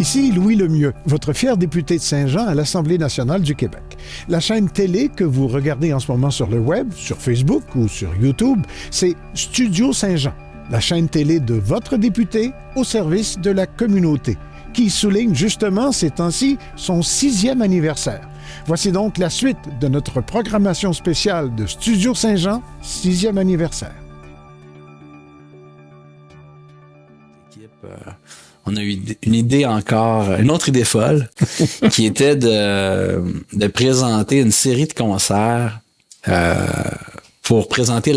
Ici Louis Lemieux, votre fier député de Saint-Jean à l'Assemblée nationale du Québec. La chaîne télé que vous regardez en ce moment sur le web, sur Facebook ou sur YouTube, c'est Studio Saint-Jean, la chaîne télé de votre député au service de la communauté, qui souligne justement ces temps-ci son 6e anniversaire. Voici donc la suite de notre programmation spéciale de Studio Saint-Jean, 6e anniversaire. On a eu une idée encore, une autre idée folle, qui était de présenter une série de concerts pour présenter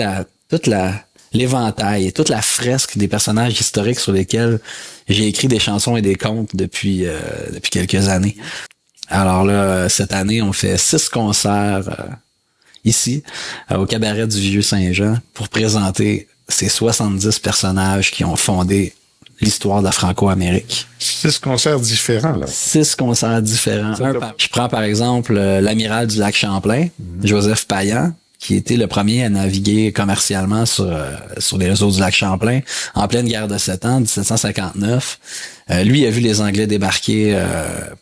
l'éventail et toute la fresque des personnages historiques sur lesquels j'ai écrit des chansons et des contes depuis quelques années. Alors là, cette année, on fait 6 concerts ici, au Cabaret du Vieux-Saint-Jean, pour présenter ces 70 personnages qui ont fondé l'histoire de la Franco-Amérique. 6 concerts différents, là. 6 concerts différents. Je prends par exemple l'amiral du lac Champlain, Joseph Payan, qui était le premier à naviguer commercialement sur les réseaux du lac Champlain en pleine guerre de 7 ans, 1759. Lui a vu les Anglais débarquer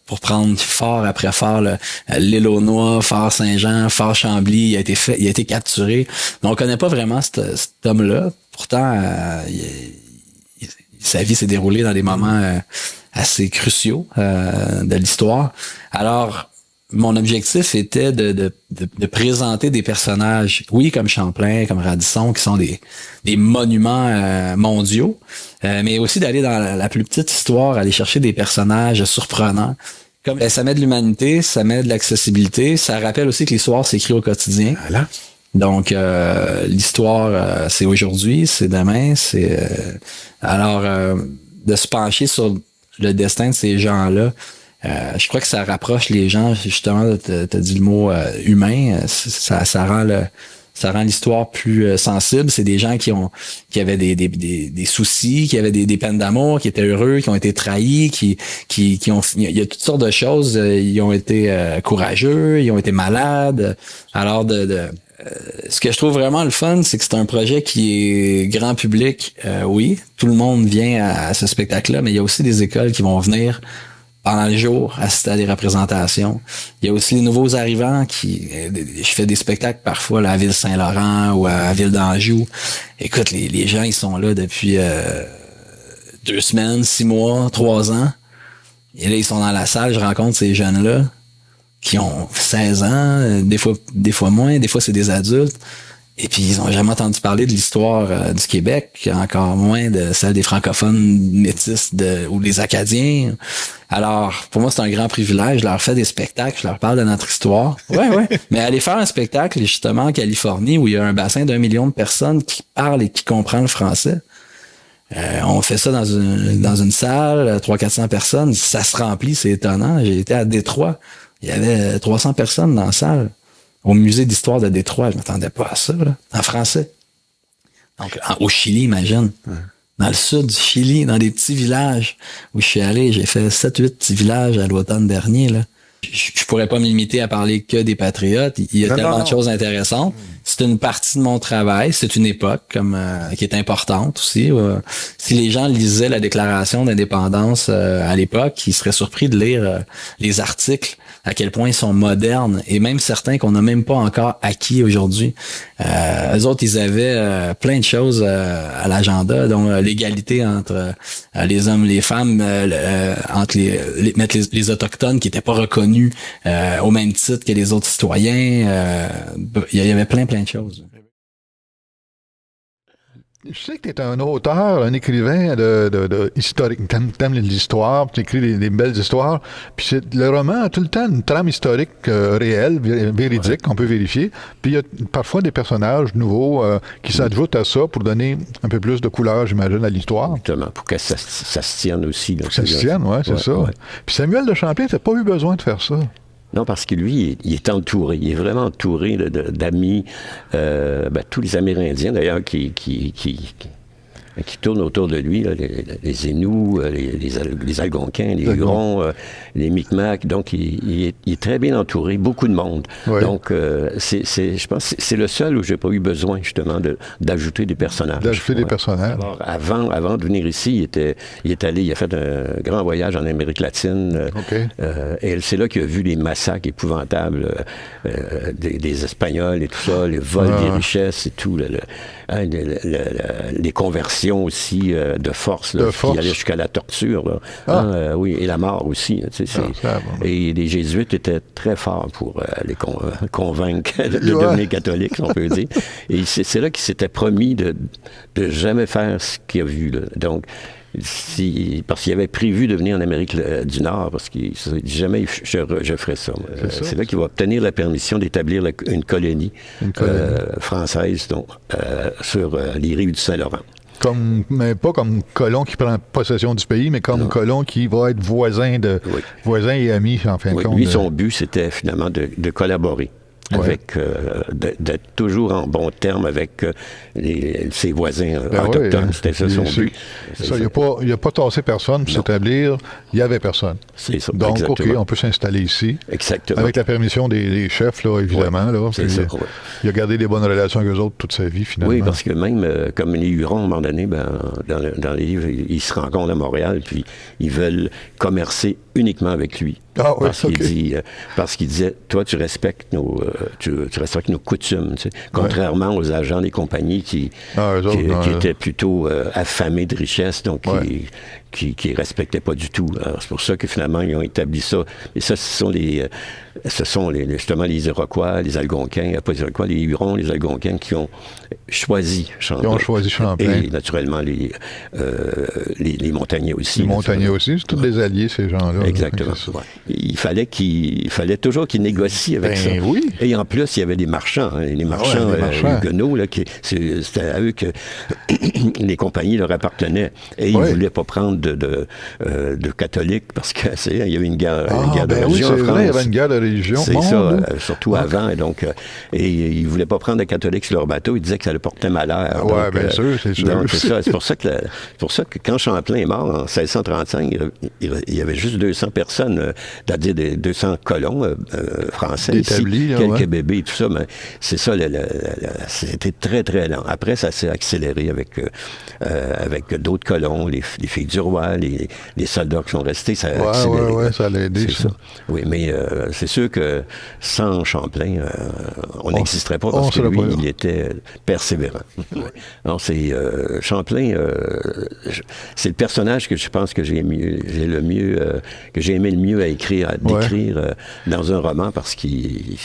pour prendre fort après fort l'île aux Noix, Fort Saint-Jean, Fort Chambly. Il a été capturé. Donc on connaît pas vraiment cet homme-là. Pourtant, sa vie s'est déroulée dans des moments assez cruciaux de l'histoire. Alors, mon objectif était de présenter des personnages, oui, comme Champlain, comme Radisson, qui sont des monuments mondiaux, mais aussi d'aller dans la plus petite histoire, aller chercher des personnages surprenants. Comme ça met de l'humanité, ça met de l'accessibilité, ça rappelle aussi que l'histoire s'écrit au quotidien. Voilà. Donc, l'histoire, c'est aujourd'hui, c'est demain, alors, de se pencher sur le destin de ces gens-là, je crois que ça rapproche les gens, justement, t'as dit le mot humain, ça rend l'histoire plus sensible. C'est des gens qui avaient des soucis, qui avaient des peines d'amour, qui étaient heureux, qui ont été trahis, qui ont, il y a toutes sortes de choses. Ils ont été courageux, ils ont été malades. Alors ce que je trouve vraiment le fun, c'est que c'est un projet qui est grand public. Oui, tout le monde vient à ce spectacle-là, mais il y a aussi des écoles qui vont venir pendant le jour assister à des représentations. Il y a aussi les nouveaux arrivants je fais des spectacles parfois là, à Ville-Saint-Laurent ou à Ville d'Anjou. Écoute, les gens, ils sont là depuis 2 semaines, 6 mois, 3 ans. Et là, ils sont dans la salle, je rencontre ces jeunes-là qui ont 16 ans, des fois moins, des fois c'est des adultes. Et puis, ils ont jamais entendu parler de l'histoire du Québec, encore moins de celle des francophones métis ou des Acadiens. Alors, pour moi, c'est un grand privilège. Je leur fais des spectacles, je leur parle de notre histoire. Ouais. Mais aller faire un spectacle, justement, en Californie, où il y a un bassin d'1 million de personnes qui parlent et qui comprennent le français. On fait ça dans une salle, 300-400 personnes. Ça se remplit, c'est étonnant. J'ai été à Détroit. Il y avait 300 personnes dans la salle. Au musée d'histoire de Détroit, je m'attendais pas à ça, là, en français. Donc, au Chili, imagine. Ouais. Dans le sud du Chili, dans des petits villages où je suis allé, j'ai fait 7-8 petits villages à l'automne dernier, là. Je pourrais pas me limiter à parler que des patriotes. Il y a tellement de choses intéressantes. C'est une partie de mon travail. C'est une époque qui est importante aussi. Si les gens lisaient la déclaration d'indépendance à l'époque, ils seraient surpris de lire les articles, à quel point ils sont modernes, et même certains qu'on n'a même pas encore acquis aujourd'hui. Eux autres, ils avaient plein de choses à l'agenda, dont l'égalité entre les hommes et les femmes, entre mettre les autochtones qui n'étaient pas reconnus au même titre que les autres citoyens. Il y avait plein de choses. Je sais que tu es un auteur, un écrivain de historique. T'aimes l'histoire, tu écris des belles histoires. Puis le roman a tout le temps une trame historique réelle, véridique, qu'on peut vérifier. Puis il y a parfois des personnages nouveaux qui s'ajoutent à ça pour donner un peu plus de couleur, j'imagine, à l'histoire. Exactement, pour que ça se tienne aussi. Là, pour que ça se tienne, oui, c'est ça. Ouais. Puis Samuel de Champlain, t'as pas eu besoin de faire ça. Non, parce que lui, il est entouré. Il est vraiment entouré d'amis, tous les Amérindiens, d'ailleurs, qui qui tournent autour de lui, là, les Inuits, les Algonquins, les Hurons, les Micmacs. Donc, il est très bien entouré, beaucoup de monde. Ouais. Donc, je pense que c'est le seul où j'ai pas eu besoin, justement, d'ajouter des personnages. D'ajouter des personnages. Alors, avant de venir ici, il a fait un grand voyage en Amérique latine. OK. Et c'est là qu'il a vu les massacres épouvantables des Espagnols et tout ça, le vol des richesses et tout, les conversions aussi de force, là, qui allaient jusqu'à la torture. Là. Oui, et la mort aussi. Tu sais, et les Jésuites étaient très forts pour les convaincre de devenir catholiques, si on peut dire. Et c'est là qu'il s'était promis de jamais faire ce qu'il a vu. Là. Donc, parce qu'il avait prévu de venir en Amérique du Nord, parce qu'il s'est dit jamais je ferai ça. C'est là qu'il va obtenir la permission d'établir une colonie. Française sur les rives du Saint-Laurent. Mais pas comme colon qui prend possession du pays, mais comme colon qui va être voisin et ami, en fin de compte. Lui, son but, c'était finalement de collaborer. Avec d'être toujours en bon terme avec ses voisins autochtones. C'était ça son but. Il n'a pas tassé personne pour s'établir. Il n'y avait personne. C'est ça. Donc, exactement. OK, on peut s'installer ici. Exactement. Avec la permission des chefs, là, évidemment. Là, c'est ça, il a gardé des bonnes relations avec eux autres toute sa vie, finalement. Oui, parce que même, comme les Hurons, à un moment donné, dans les livres, ils se rencontrent à Montréal, puis ils veulent commercer uniquement avec lui. Ah, ouais, parce qu'il disait, toi, tu respectes nos coutumes, tu sais, contrairement aux agents des compagnies qui étaient plutôt affamés de richesse, donc qui respectaient pas du tout. Alors, c'est pour ça que finalement, ils ont établi ça. Et ça, ce sont justement les Iroquois, les Algonquins, pas les Iroquois, les Hurons, les Algonquins qui ont choisi Champlain. Ils ont choisi Champlain. Et naturellement, les Montagnais aussi. Les Montagnais aussi, c'est tous des alliés, ces gens-là. Exactement. Il fallait toujours qu'ils négocient avec ça. Oui. Et en plus, il y avait des marchands. Les marchands huguenots, c'était à eux que les compagnies leur appartenaient. Et ils ne voulaient pas prendre de catholiques parce qu'il y avait une guerre, de religion en France. Vrai, il y avait une guerre de religion. C'est ça, surtout avant. Et donc, ils ne voulaient pas prendre de catholiques sur leur bateau. Ils disaient que ça leur portait malheur. Oui, bien sûr, c'est sûr. Donc, c'est ça. C'est pour ça que quand Champlain est mort en 1635, il y avait juste 200 personnes, c'est-à-dire des 200 colons français établis, ici, quelques bébés et tout ça. Mais c'est ça, c'était très, très lent. Après, ça s'est accéléré avec d'autres colons, les filles du roi, les soldats qui sont restés, ça a accéléré. Oui, ça l'a aidé. C'est ça. Oui, mais c'est sûr que sans Champlain, on n'existerait pas parce que lui, il était persévérant. Alors, c'est Champlain, c'est le personnage que je pense que j'ai aimé le mieux à écrire, à décrire dans un roman parce qu'il...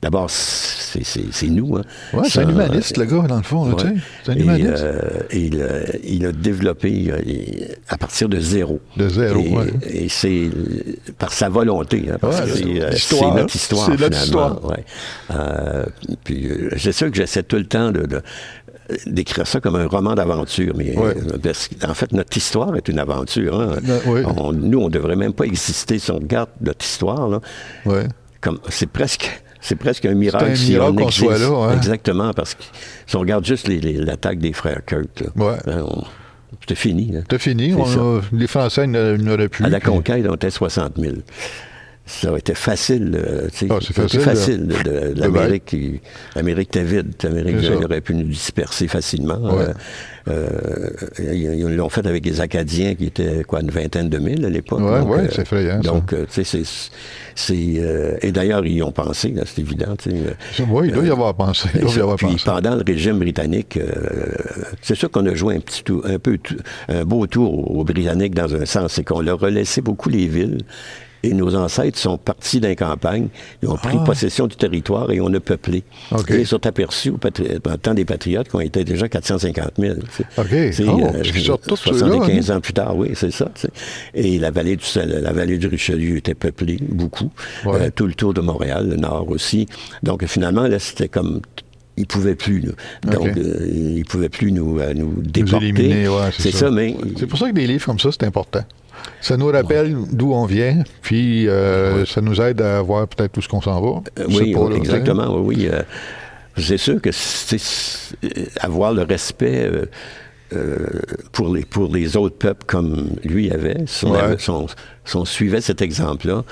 D'abord, c'est nous. Hein. Ouais, c'est un humaniste, le gars, dans le fond. Tu sais, c'est un humaniste. Il a développé à partir de zéro. De zéro, et c'est par sa volonté. Hein, parce que c'est notre histoire, c'est notre histoire. Puis c'est sûr que j'essaie tout le temps d'écrire ça comme un roman d'aventure, mais en fait, notre histoire est une aventure. Hein. Nous, on ne devrait même pas exister si on regarde notre histoire. Là, c'est presque un miracle si on existe. Soit là, hein? Exactement, parce que si on regarde juste l'attaque des frères Kirk, c'était fini. Hein? C'était fini. Les Français n'auraient plus. À la conquête, on était 60 000. Ça aurait été facile. C'est facile. L'Amérique était vide. L'Amérique aurait pu nous disperser facilement. Ils l'ont fait avec les Acadiens qui étaient, une vingtaine de mille à l'époque. Oui, c'est effrayant. Donc, et d'ailleurs, ils y ont pensé, là, c'est évident. Oui, il doit y avoir pensé. Puis pendant le régime britannique, c'est sûr qu'on a joué un beau tour aux Britanniques dans un sens, c'est qu'on leur a laissé beaucoup les villes. Et nos ancêtres sont partis d'un campagne, ils ont pris possession du territoire et on a peuplé. Et ils sont aperçus au temps des Patriotes qu'on était déjà 450 000. Surtout 75 ans plus tard, oui, c'est ça. T'sais. Et la vallée du Richelieu était peuplée, beaucoup. Tout le tour de Montréal, le nord aussi. Donc finalement, là, c'était comme... Ils ne pouvaient plus. Donc, ils ne pouvaient plus nous déporter. Nous éliminer, c'est ça, mais... C'est pour ça que des livres comme ça, c'est important. Ça nous rappelle d'où on vient, puis ça nous aide à voir peut-être où ce qu'on s'en va. Oui, exactement, oui. C'est sûr que avoir le respect pour les autres peuples comme lui avait, si on suivait cet exemple-là,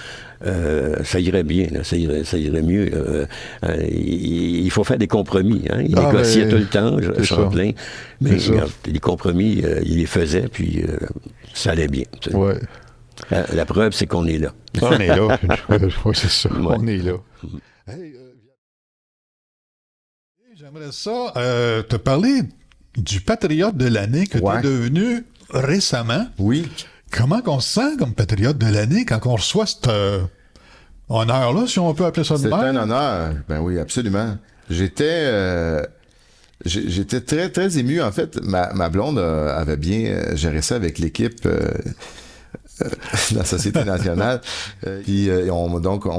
ça irait bien, là, ça irait mieux. Il faut faire des compromis. Hein? Il négociait tout le temps, Champlain, mais les compromis, il les faisait, puis ça allait bien. Ouais. La preuve, c'est qu'on est là. On est là. Oui, c'est ça. Ouais. On est là. Hey, j'aimerais ça te parler du patriote de l'année que tu es devenu récemment. Oui. Comment qu'on se sent comme patriote de l'année quand on reçoit cet honneur-là, si on peut appeler ça de même? C'est un honneur. Ben oui, absolument. J'étais très, très ému. En fait, ma blonde avait bien géré ça avec l'équipe de la Société nationale. Puis on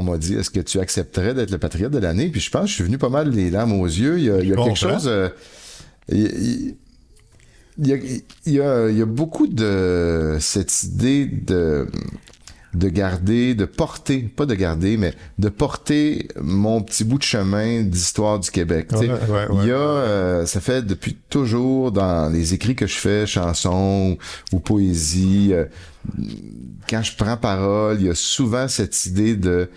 m'a dit, est-ce que tu accepterais d'être le patriote de l'année? Puis je pense que je suis venu pas mal les larmes aux yeux. Il y a quelque chose... Il y a beaucoup de cette idée de garder, de porter, pas de garder, mais de porter mon petit bout de chemin d'histoire du Québec. Il y a, ça fait depuis toujours dans les écrits que je fais, chansons ou poésie, quand je prends parole, il y a souvent cette idée de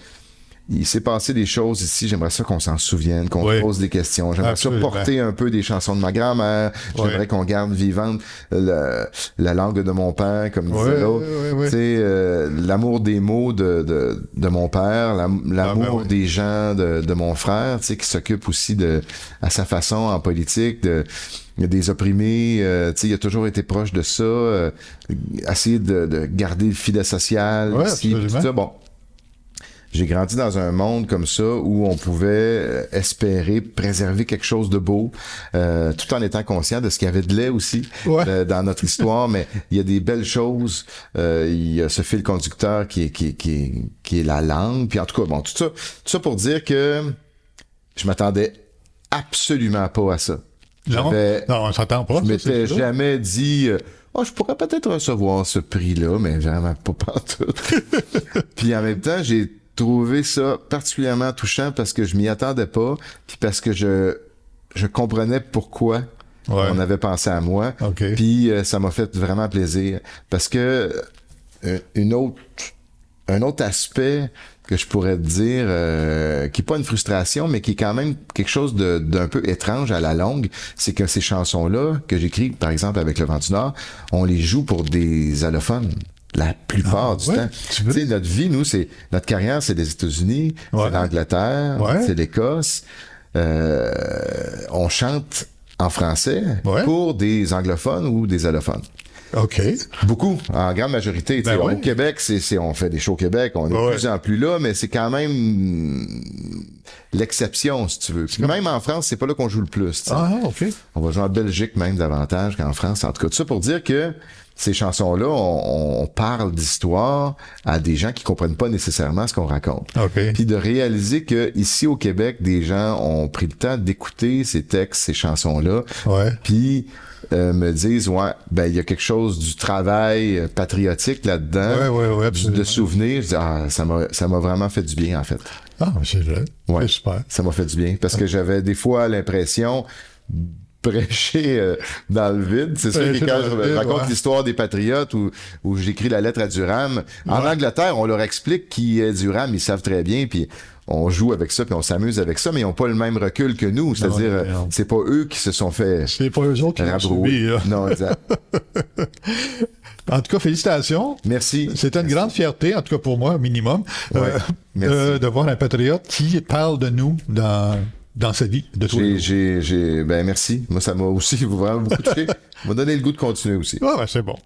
il s'est passé des choses ici, j'aimerais ça qu'on s'en souvienne, qu'on se pose des questions. J'aimerais ça porter un peu des chansons de ma grand-mère. J'aimerais qu'on garde vivante la langue de mon père, comme disait l'autre. Tu sais, l'amour des mots de mon père, l'amour des gens de mon frère, tu sais, qui s'occupe aussi à sa façon en politique, des opprimés, tu sais, il a toujours été proche de ça, essayer de garder le filet social, ici, tout ça. Bon. J'ai grandi dans un monde comme ça où on pouvait espérer préserver quelque chose de beau, tout en étant conscient de ce qu'il y avait de laid aussi dans notre histoire. Mais il y a des belles choses. Il y a ce fil conducteur qui est la langue. Puis en tout cas, bon, tout ça pour dire que je m'attendais absolument pas à ça. Non, on s'attend pas. Je m'étais jamais dit... je pourrais peut-être recevoir ce prix-là, mais vraiment pas partout. Puis en même temps, j'ai trouvé ça particulièrement touchant parce que je m'y attendais pas, puis parce que je comprenais pourquoi on avait pensé à moi. Puis ça m'a fait vraiment plaisir parce que un autre aspect que je pourrais te dire, qui est pas une frustration, mais qui est quand même quelque chose d'un peu étrange à la longue, c'est que ces chansons-là, que j'écris, par exemple, avec Le Vent du Nord, on les joue pour des allophones. La plupart du temps. Tu sais, notre vie, nous, notre carrière, c'est les États-Unis, c'est l'Angleterre, c'est l'Écosse. On chante en français pour des anglophones ou des allophones. OK. Beaucoup, en grande majorité. Au Québec, on fait des shows au Québec, on est de plus en plus là, mais c'est quand même l'exception, si tu veux. Même en France, c'est pas là qu'on joue le plus. T'sais. OK. On va jouer en Belgique même davantage qu'en France. En tout cas, tout ça pour dire que ces chansons-là, on parle d'histoire à des gens qui comprennent pas nécessairement ce qu'on raconte. Puis de réaliser que ici au Québec, des gens ont pris le temps d'écouter ces textes, ces chansons-là, puis me disent il y a quelque chose du travail patriotique là-dedans, de souvenirs. Je dis, ça m'a vraiment fait du bien en fait. C'est vrai. C'est super. Ça m'a fait du bien parce que j'avais des fois l'impression prêcher dans le vide. C'est sûr que quand je raconte l'histoire des patriotes où j'écris la lettre à Durham, en Angleterre, on leur explique qui est Durham, ils savent très bien, puis on joue avec ça, puis on s'amuse avec ça, mais ils n'ont pas le même recul que nous. C'est-à-dire, c'est pas eux qui se sont fait... C'est pas eux autres qui l'ont subi. Non, exact. En tout cas, félicitations. Merci. C'était une grande fierté, en tout cas pour moi, minimum, de voir un patriote qui parle de nous dans sa vie de tous les jours. Merci. Moi, ça m'a aussi vraiment beaucoup touché. Ça m'a donné le goût de continuer aussi. C'est bon.